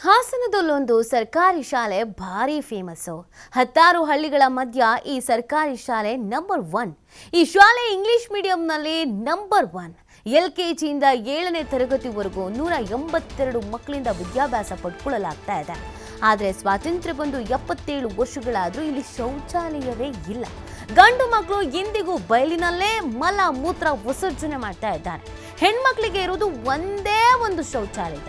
ಹಾಸನದಲ್ಲೊಂದು ಸರ್ಕಾರಿ ಶಾಲೆ ಭಾರಿ ಫೇಮಸ್ಸು. ಹತ್ತಾರು ಹಳ್ಳಿಗಳ ಮಧ್ಯ ಈ ಸರ್ಕಾರಿ ಶಾಲೆ ನಂಬರ್ 1. ಈ ಶಾಲೆ ಇಂಗ್ಲಿಷ್ ಮೀಡಿಯಂನಲ್ಲಿ ನಂಬರ್ 1. LKGಯಿಂದ 7ನೇ ತರಗತಿವರೆಗೂ 182 ಮಕ್ಕಳಿಂದ ವಿದ್ಯಾಭ್ಯಾಸ ಪಡ್ಕೊಳ್ಳಲಾಗ್ತಾ ಇದೆ. ಆದರೆ ಸ್ವಾತಂತ್ರ್ಯ ಬಂದು 77 ವರ್ಷಗಳಾದರೂ ಇಲ್ಲಿ ಶೌಚಾಲಯವೇ ಇಲ್ಲ. ಗಂಡು ಮಕ್ಕಳು ಇಂದಿಗೂ ಬಯಲಿನಲ್ಲೇ ಮಲ ಮೂತ್ರ ವಿಸರ್ಜನೆ ಮಾಡ್ತಾ ಇದ್ದಾರೆ. ಹೆಣ್ಮಕ್ಳಿಗೆ ಇರೋದು ಒಂದೇ ಒಂದು ಶೌಚಾಲಯ.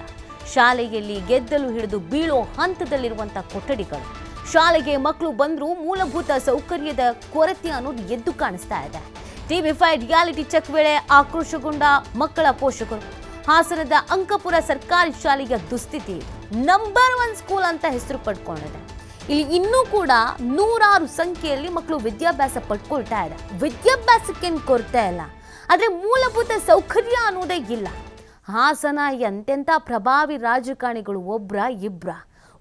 ಶಾಲೆಯಲ್ಲಿ ಗೆದ್ದಲು ಹಿಡಿದು ಬೀಳೋ ಹಂತದಲ್ಲಿರುವಂಥ ಕೊಠಡಿಗಳು. ಶಾಲೆಗೆ ಮಕ್ಕಳು ಬಂದರೂ ಮೂಲಭೂತ ಸೌಕರ್ಯದ ಕೊರತೆ ಅನ್ನೋದು ಎದ್ದು ಕಾಣಿಸ್ತಾ ಇದೆ. TV5 ರಿಯಾಲಿಟಿ ಚೆಕ್ ವೇಳೆ ಆಕ್ರೋಶಗೊಂಡ ಮಕ್ಕಳ ಪೋಷಕರು. ಹಾಸನದ ಅಂಕಪುರ ಸರ್ಕಾರಿ ಶಾಲೆಯ ದುಸ್ಥಿತಿ ನಂಬರ್ 1 ಸ್ಕೂಲ್ ಅಂತ ಹೆಸರು ಪಡ್ಕೊಂಡಿದೆ. ಇಲ್ಲಿ ಇನ್ನೂ ಕೂಡ ನೂರಾರು ಸಂಖ್ಯೆಯಲ್ಲಿ ಮಕ್ಕಳು ವಿದ್ಯಾಭ್ಯಾಸ ಪಡ್ಕೊಳ್ತಾ ಇದೆ. ವಿದ್ಯಾಭ್ಯಾಸಕ್ಕೇನು ಕೊರತೆ ಇಲ್ಲ, ಆದರೆ ಮೂಲಭೂತ ಸೌಕರ್ಯ ಅನ್ನೋದೇ ಇಲ್ಲ. ಹಾಸನ ಎಂತೆಂಥ ಪ್ರಭಾವಿ ರಾಜಕಾರಣಿಗಳು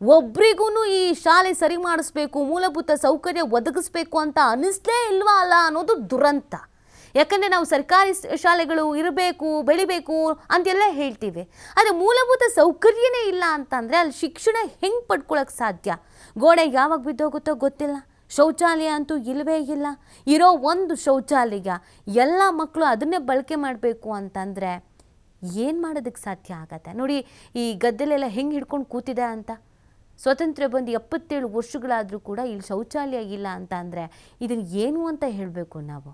ಒಬ್ರಿಗೂ ಈ ಶಾಲೆ ಸರಿ ಮಾಡಿಸ್ಬೇಕು, ಮೂಲಭೂತ ಸೌಕರ್ಯ ಒದಗಿಸ್ಬೇಕು ಅಂತ ಅನ್ನಿಸ್ಲೇ ಇಲ್ವಾ ಅಲ್ಲ ಅನ್ನೋದು ದುರಂತ. ಯಾಕಂದರೆ ನಾವು ಸರ್ಕಾರಿ ಶಾಲೆಗಳು ಇರಬೇಕು, ಬೆಳಿಬೇಕು ಅಂತೆಲ್ಲ ಹೇಳ್ತೀವಿ, ಆದರೆ ಮೂಲಭೂತ ಸೌಕರ್ಯನೇ ಇಲ್ಲ ಅಂತಂದರೆ ಅಲ್ಲಿ ಶಿಕ್ಷಣ ಹೆಂಗೆ ಪಡ್ಕೊಳ್ಳೋಕ್ಕೆ ಸಾಧ್ಯ? ಗೋಡೆ ಯಾವಾಗ ಬಿದ್ದೋಗುತ್ತೋ ಗೊತ್ತಿಲ್ಲ, ಶೌಚಾಲಯ ಅಂತೂ ಇಲ್ಲವೇ ಇಲ್ಲ. ಇರೋ ಒಂದು ಶೌಚಾಲಯ ಎಲ್ಲ ಮಕ್ಕಳು ಅದನ್ನೇ ಬಳಕೆ ಮಾಡಬೇಕು ಅಂತಂದರೆ ಏನು ಮಾಡೋದಕ್ಕೆ ಸಾಧ್ಯ ಆಗತ್ತೆ? ನೋಡಿ ಈ ಗದ್ದೆಲೆಲ್ಲ ಹೆಂಗೆ ಹಿಡ್ಕೊಂಡು ಕೂತಿದೆ ಅಂತ. ಸ್ವಾತಂತ್ರ್ಯ ಬಂದು 77 ವರ್ಷಗಳಾದರೂ ಕೂಡ ಇಲ್ಲಿ ಶೌಚಾಲಯ ಇಲ್ಲ ಅಂತ ಅಂದರೆ ಇದನ್ನು ಏನು ಅಂತ ಹೇಳಬೇಕು ನಾವು?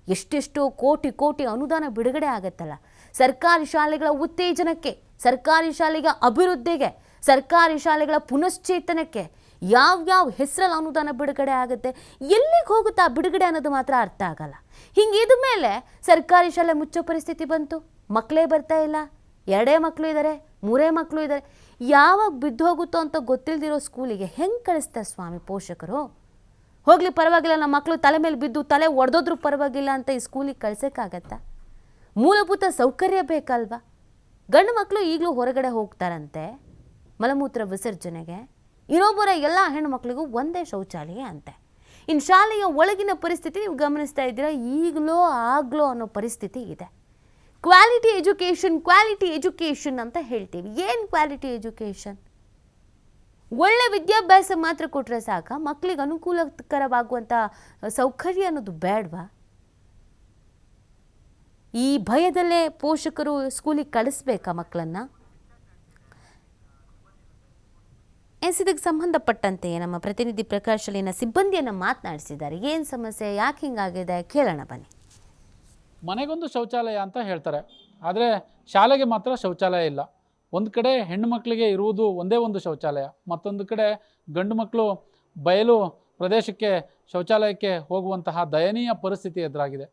ಎಷ್ಟೆಷ್ಟೋ ಕೋಟಿ ಅನುದಾನ ಬಿಡುಗಡೆ ಆಗುತ್ತಲ್ಲ ಸರ್ಕಾರಿ ಶಾಲೆಗಳ ಉತ್ತೇಜನಕ್ಕೆ, ಸರ್ಕಾರಿ ಶಾಲೆಗಳ ಅಭಿವೃದ್ಧಿಗೆ, ಸರ್ಕಾರಿ ಶಾಲೆಗಳ ಪುನಶ್ಚೇತನಕ್ಕೆ ಯಾವ್ಯಾವ ಹೆಸರಲ್ಲಿ ಅನುದಾನ ಬಿಡುಗಡೆ ಆಗುತ್ತೆ, ಎಲ್ಲಿಗೆ ಹೋಗುತ್ತಾ ಬಿಡುಗಡೆ ಅನ್ನೋದು ಮಾತ್ರ ಅರ್ಥ ಆಗಲ್ಲ. ಹಿಂಗಿದ ಮೇಲೆ ಸರ್ಕಾರಿ ಶಾಲೆ ಮುಚ್ಚೋ ಪರಿಸ್ಥಿತಿ ಬಂತು. ಮಕ್ಕಳೇ ಬರ್ತಾ ಇಲ್ಲ, 2 ಮಕ್ಕಳು ಇದ್ದಾರೆ, 3 ಮಕ್ಕಳು ಇದ್ದಾರೆ. ಯಾವಾಗ ಬಿದ್ದು ಹೋಗುತ್ತೋ ಅಂತ ಗೊತ್ತಿಲ್ಲದಿರೋ ಸ್ಕೂಲಿಗೆ ಹೆಂಗೆ ಕಳಿಸ್ತಾರೆ ಸ್ವಾಮಿ ಪೋಷಕರು? ಹೋಗಲಿ ಪರವಾಗಿಲ್ಲ, ನಮ್ಮ ಮಕ್ಕಳು ತಲೆ ಮೇಲೆ ಬಿದ್ದು ತಲೆ ಒಡೆದೋದ್ರೂ ಪರವಾಗಿಲ್ಲ ಅಂತ ಈ ಸ್ಕೂಲಿಗೆ ಕಳ್ಸೋಕ್ಕಾಗತ್ತಾ? ಮೂಲಭೂತ ಸೌಕರ್ಯ ಬೇಕಲ್ವಾ? ಗಂಡು ಮಕ್ಕಳು ಈಗಲೂ ಹೊರಗಡೆ ಹೋಗ್ತಾರಂತೆ ಮಲಮೂತ್ರ ವಿಸರ್ಜನೆಗೆ. ಇರೋಬ್ಬರ ಎಲ್ಲ ಹೆಣ್ಣುಮಕ್ಳಿಗೂ ಒಂದೇ ಶೌಚಾಲಯ ಅಂತೆ. ಇನ್ನು ಶಾಲೆಯ ಒಳಗಿನ ಪರಿಸ್ಥಿತಿ ನೀವು ಗಮನಿಸ್ತಾ ಇದ್ದೀರಾ, ಈಗಲೋ ಆಗ್ಲೋ ಅನ್ನೋ ಪರಿಸ್ಥಿತಿ ಇದೆ. ಕ್ವಾಲಿಟಿ ಎಜುಕೇಷನ್ ಅಂತ ಹೇಳ್ತೀವಿ. ಏನು ಕ್ವಾಲಿಟಿ ಎಜುಕೇಷನ್? ಒಳ್ಳೆ ವಿದ್ಯಾಭ್ಯಾಸ ಮಾತ್ರ ಕೊಟ್ಟರೆ ಸಾಕ? ಮಕ್ಕಳಿಗೆ ಅನುಕೂಲಕರವಾಗುವಂಥ ಸೌಕರ್ಯ ಅನ್ನೋದು ಬೇಡವಾ? ಈ ಭಯದಲ್ಲೇ ಪೋಷಕರು ಸ್ಕೂಲಿಗೆ ಕಳಿಸ್ಬೇಕಾ ಮಕ್ಕಳನ್ನು? ಇದಕ್ಕೆ ಸಂಬಂಧಪಟ್ಟಂತೆ ನಮ್ಮ ಪ್ರತಿನಿಧಿ ಪ್ರಕಾಶ್ ಅಲ್ಲಿನ ಸಿಬ್ಬಂದಿಯನ್ನು ಮಾತನಾಡಿಸಿದ್ದಾರೆ. ಏನು ಸಮಸ್ಯೆ, ಯಾಕೆ ಹಿಂಗಾಗಿದೆ ಕೇಳೋಣ ಬನ್ನಿ. ಮನೆಗೊಂದು ಶೌಚಾಲಯ ಅಂತ ಹೇಳ್ತಾರೆ, ಆದರೆ ಶಾಲೆಗೆ ಮಾತ್ರ ಶೌಚಾಲಯ ಇಲ್ಲ. ಒಂದು ಕಡೆ ಹೆಣ್ಣು ಮಕ್ಕಳಿಗೆ ಇರುವುದು ಒಂದೇ ಒಂದು ಶೌಚಾಲಯ, ಮತ್ತೊಂದು ಕಡೆ ಗಂಡು ಮಕ್ಕಳು ಬಯಲು ಪ್ರದೇಶಕ್ಕೆ ಶೌಚಾಲಯಕ್ಕೆ ಹೋಗುವಂತಹ ದಯನೀಯ ಪರಿಸ್ಥಿತಿ ಎದುರಾಗಿದೆ.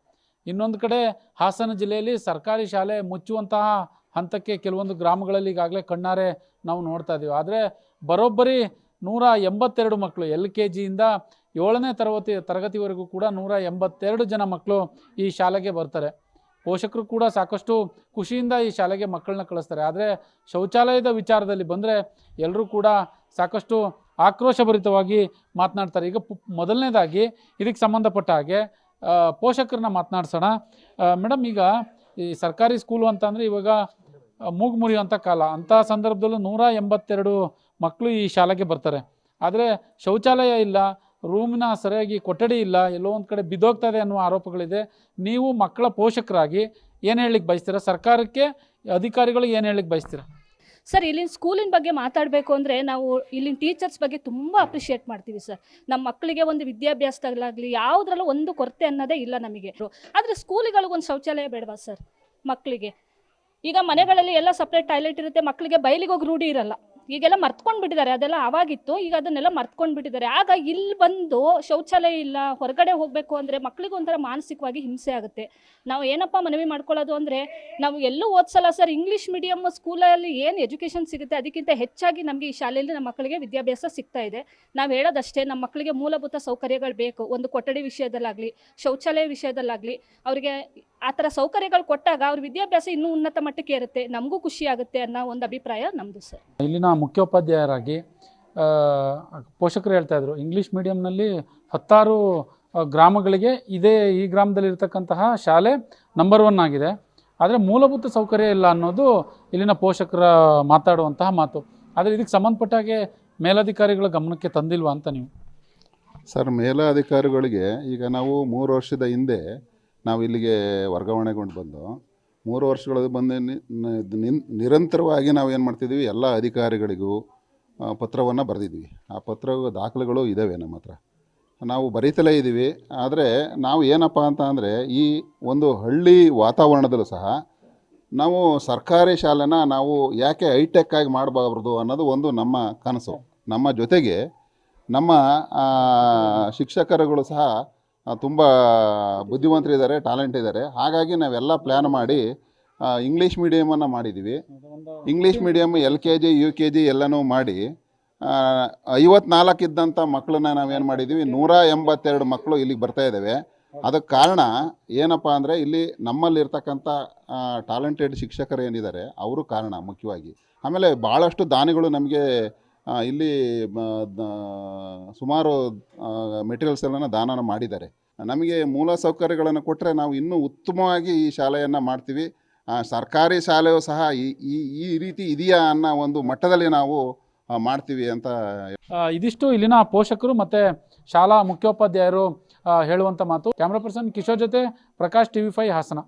ಇನ್ನೊಂದು ಕಡೆ ಹಾಸನ ಜಿಲ್ಲೆಯಲ್ಲಿ ಸರ್ಕಾರಿ ಶಾಲೆ ಮುಚ್ಚುವಂತಹ ಹಂತಕ್ಕೆ ಕೆಲವೊಂದು ಗ್ರಾಮಗಳಲ್ಲಿ ಈಗಾಗಲೇ ಕಣ್ಣಾರೆ ನಾವು ನೋಡ್ತಾ ಇದ್ದೀವಿ. ಆದರೆ ಬರೋಬ್ಬರಿ 182 ಮಕ್ಕಳು LKGಯಿಂದ 7ನೇ ತರಗತಿವರೆಗೂ ಕೂಡ 182 ಜನ ಮಕ್ಕಳು ಈ ಶಾಲೆಗೆ ಬರ್ತಾರೆ. ಪೋಷಕರು ಕೂಡ ಸಾಕಷ್ಟು ಖುಷಿಯಿಂದ ಈ ಶಾಲೆಗೆ ಮಕ್ಕಳನ್ನ ಕಳಿಸ್ತಾರೆ. ಆದರೆ ಶೌಚಾಲಯದ ವಿಚಾರದಲ್ಲಿ ಬಂದರೆ ಎಲ್ಲರೂ ಕೂಡ ಸಾಕಷ್ಟು ಆಕ್ರೋಶಭರಿತವಾಗಿ ಮಾತನಾಡ್ತಾರೆ. ಈಗ ಮೊದಲನೇದಾಗಿ ಇದಕ್ಕೆ ಸಂಬಂಧಪಟ್ಟ ಹಾಗೆ ಪೋಷಕರನ್ನ ಮಾತನಾಡ್ಸೋಣ. ಮೇಡಮ್, ಈಗ ಈ ಸರ್ಕಾರಿ ಸ್ಕೂಲು ಅಂತಂದರೆ ಇವಾಗ ಮೂಗು ಮುರಿಯುವಂಥ ಕಾಲ. ಅಂಥ ಸಂದರ್ಭದಲ್ಲೂ 182 ಮಕ್ಕಳು ಈ ಶಾಲೆಗೆ ಬರ್ತಾರೆ, ಆದರೆ ಶೌಚಾಲಯ ಇಲ್ಲ, ರೂಮಿನ ಸರಿಯಾಗಿ ಕೊಠಡಿ ಇಲ್ಲ, ಎಲ್ಲೋ ಒಂದು ಕಡೆ ಬಿದ್ದೋಗ್ತದೆ ಅನ್ನುವ ಆರೋಪಗಳಿದೆ. ನೀವು ಮಕ್ಕಳ ಪೋಷಕರಾಗಿ ಏನು ಹೇಳಲಿಕ್ಕೆ ಬಯಸ್ತೀರಾ? ಸರ್ಕಾರಕ್ಕೆ, ಅಧಿಕಾರಿಗಳಿಗೆ ಏನು ಹೇಳಲಿಕ್ಕೆ ಬಯಸ್ತೀರಾ? ಸರ್, ಇಲ್ಲಿನ ಸ್ಕೂಲಿನ ಬಗ್ಗೆ ಮಾತಾಡಬೇಕು ಅಂದರೆ ನಾವು ಇಲ್ಲಿನ ಟೀಚರ್ಸ್ ಬಗ್ಗೆ ತುಂಬ ಅಪ್ರಿಷಿಯೇಟ್ ಮಾಡ್ತೀವಿ ಸರ್. ನಮ್ಮ ಮಕ್ಕಳಿಗೆ ಒಂದು ವಿದ್ಯಾಭ್ಯಾಸದಲ್ಲಾಗಲಿ ಯಾವುದ್ರಲ್ಲೂ ಒಂದು ಕೊರತೆ ಅನ್ನೋದೇ ಇಲ್ಲ ನಮಗೆ. ಆದರೆ ಸ್ಕೂಲಿಗಳಿಗೊಂದು ಶೌಚಾಲಯ ಬೇಡವಾ ಸರ್ ಮಕ್ಕಳಿಗೆ? ಈಗ ಮನೆಗಳಲ್ಲಿ ಎಲ್ಲ ಸಪ್ರೇಟ್ ಟಾಯ್ಲೆಟ್ ಇರುತ್ತೆ, ಮಕ್ಕಳಿಗೆ ಬಯಲಿಗೆ ಹೋಗಿ ರೂಢಿ ಇರಲ್ಲ. ಈಗೆಲ್ಲ ಮರ್ತ್ಕೊಂಡು ಬಿಟ್ಟಿದ್ದಾರೆ, ಅದೆಲ್ಲ ಆವಾಗಿತ್ತು, ಈಗ ಅದನ್ನೆಲ್ಲ ಮರ್ತ್ಕೊಂಡು ಬಿಟ್ಟಿದ್ದಾರೆ. ಆಗ ಇಲ್ಲಿ ಬಂದು ಶೌಚಾಲಯ ಇಲ್ಲ, ಹೊರಗಡೆ ಹೋಗಬೇಕು ಅಂದರೆ ಮಕ್ಕಳಿಗೆ ಒಂಥರ ಮಾನಸಿಕವಾಗಿ ಹಿಂಸೆ ಆಗುತ್ತೆ. ನಾವು ಏನಪ್ಪ ಮನವಿ ಮಾಡ್ಕೊಳ್ಳೋದು ಅಂದರೆ, ನಾವು ಎಲ್ಲೂ ಓದಿಸಲ್ಲ ಸರ್, ಇಂಗ್ಲೀಷ್ ಮೀಡಿಯಮ್ ಸ್ಕೂಲಲ್ಲಿ ಏನು ಎಜುಕೇಷನ್ ಸಿಗುತ್ತೆ ಅದಕ್ಕಿಂತ ಹೆಚ್ಚಾಗಿ ನಮಗೆ ಈ ಶಾಲೆಯಲ್ಲಿ ನಮ್ಮ ಮಕ್ಕಳಿಗೆ ವಿದ್ಯಾಭ್ಯಾಸ ಸಿಗ್ತಾ ಇದೆ. ನಾವು ಹೇಳೋದಷ್ಟೇ, ನಮ್ಮ ಮಕ್ಕಳಿಗೆ ಮೂಲಭೂತ ಸೌಕರ್ಯಗಳು ಬೇಕು. ಒಂದು ಕೊಠಡಿ ವಿಷಯದಲ್ಲಾಗಲಿ, ಶೌಚಾಲಯ ವಿಷಯದಲ್ಲಾಗಲಿ ಅವರಿಗೆ ಆ ಥರ ಸೌಕರ್ಯಗಳು ಕೊಟ್ಟಾಗ ಅವ್ರ ವಿದ್ಯಾಭ್ಯಾಸ ಇನ್ನೂ ಉನ್ನತ ಮಟ್ಟಕ್ಕೆ ಇರುತ್ತೆ, ನಮಗೂ ಖುಷಿ ಆಗುತ್ತೆ ಅನ್ನೋ ಒಂದು ಅಭಿಪ್ರಾಯ ನಮ್ಮದು ಸರ್. ಇಲ್ಲಿನ ಮುಖ್ಯೋಪಾಧ್ಯಾಯರಾಗಿ ಪೋಷಕರು ಹೇಳ್ತಾ ಇದ್ರು, ಇಂಗ್ಲೀಷ್ ಮೀಡಿಯಂನಲ್ಲಿ 10 ಗ್ರಾಮಗಳಿಗೆ ಈ ಗ್ರಾಮದಲ್ಲಿರ್ತಕ್ಕಂತಹ ಶಾಲೆ ನಂಬರ್ 1 ಆಗಿದೆ. ಆದರೆ ಮೂಲಭೂತ ಸೌಕರ್ಯ ಇಲ್ಲ ಅನ್ನೋದು ಇಲ್ಲಿನ ಪೋಷಕರ ಮಾತಾಡುವಂತಹ ಮಾತು. ಆದರೆ ಇದಕ್ಕೆ ಸಂಬಂಧಪಟ್ಟ ಹಾಗೆ ಮೇಲಧಿಕಾರಿಗಳ ಗಮನಕ್ಕೆ ತಂದಿಲ್ವಾ ಅಂತ ನೀವು? ಸರ್, ಮೇಲಾಧಿಕಾರಿಗಳಿಗೆ ಈಗ ನಾವು 3 ವರ್ಷದ ಹಿಂದೆ ನಾವು ಇಲ್ಲಿಗೆ ವರ್ಗಾವಣೆಗೊಂಡು ಬಂದು 3 ವರ್ಷಗಳ ಬಂದು ನಿರಂತರವಾಗಿ ನಾವು ಏನು ಮಾಡ್ತಿದ್ವಿ, ಎಲ್ಲ ಅಧಿಕಾರಿಗಳಿಗೂ ಪತ್ರವನ್ನು ಬರೆದಿದ್ವಿ. ಆ ಪತ್ರ ದಾಖಲೆಗಳು ಇದ್ದಾವೆ ನಮ್ಮ ಹತ್ರ, ನಾವು ಬರೀತಲೇ ಇದ್ದೀವಿ. ಆದರೆ ನಾವು ಏನಪ್ಪ ಅಂತ ಅಂದರೆ, ಈ ಒಂದು ಹಳ್ಳಿ ವಾತಾವರಣದಲ್ಲೂ ಸಹ ನಾವು ಸರ್ಕಾರಿ ಶಾಲೆನ ನಾವು ಯಾಕೆ ಹೈಟೆಕ್ ಆಗಿ ಮಾಡಬಾರ್ದು ಅನ್ನೋದು ಒಂದು ನಮ್ಮ ಕನಸು. ನಮ್ಮ ಜೊತೆಗೆ ನಮ್ಮ ಶಿಕ್ಷಕರುಗಳು ಸಹ ತುಂಬ ಬುದ್ಧಿವಂತರಿದ್ದಾರೆ, ಟ್ಯಾಲೆಂಟ್ ಇದ್ದಾರೆ. ಹಾಗಾಗಿ ನಾವೆಲ್ಲ ಪ್ಲ್ಯಾನ್ ಮಾಡಿ ಇಂಗ್ಲೀಷ್ ಮೀಡಿಯಮನ್ನು ಮಾಡಿದ್ದೀವಿ. ಇಂಗ್ಲೀಷ್ ಮೀಡಿಯಮ್ LKG UKG ಎಲ್ಲನೂ ಮಾಡಿ 54 ಇದ್ದಂಥ ಮಕ್ಕಳನ್ನ ನಾವೇನು ಮಾಡಿದ್ದೀವಿ, 182 ಮಕ್ಕಳು ಇಲ್ಲಿಗೆ ಬರ್ತಾ ಇದ್ದಾವೆ. ಅದಕ್ಕೆ ಕಾರಣ ಏನಪ್ಪ ಅಂದರೆ, ಇಲ್ಲಿ ನಮ್ಮಲ್ಲಿರ್ತಕ್ಕಂಥ ಟ್ಯಾಲೆಂಟೆಡ್ ಶಿಕ್ಷಕರು ಏನಿದ್ದಾರೆ ಅವರು ಕಾರಣ ಮುಖ್ಯವಾಗಿ. ಆಮೇಲೆ ಭಾಳಷ್ಟು ದಾನಿಗಳು ನಮಗೆ ಇಲ್ಲಿ ಸುಮಾರು ಮೆಟೀರಿಯಲ್ಸ್ ಎಲ್ಲ ದಾನ ಮಾಡಿದ್ದಾರೆ. ನಮಗೆ ಮೂಲ ಸೌಕರ್ಯಗಳನ್ನು ಕೊಟ್ಟರೆ ನಾವು ಇನ್ನೂ ಉತ್ತಮವಾಗಿ ಈ ಶಾಲೆಯನ್ನು ಮಾಡ್ತೀವಿ. ಸರ್ಕಾರಿ ಶಾಲೆಯೂ ಸಹ ಈ ರೀತಿ ಇದೆಯಾ ಅನ್ನೋ ಒಂದು ಮಟ್ಟದಲ್ಲಿ ನಾವು ಮಾಡ್ತೀವಿ ಅಂತ. ಇದಿಷ್ಟು ಇಲ್ಲಿನ ಪೋಷಕರು ಮತ್ತು ಶಾಲಾ ಮುಖ್ಯೋಪಾಧ್ಯಾಯರು ಹೇಳುವಂಥ ಮಾತು. ಕ್ಯಾಮ್ರಾ ಪರ್ಸನ್ ಕಿಶೋರ್ ಜೊತೆ ಪ್ರಕಾಶ್, TV5 ಹಾಸನ.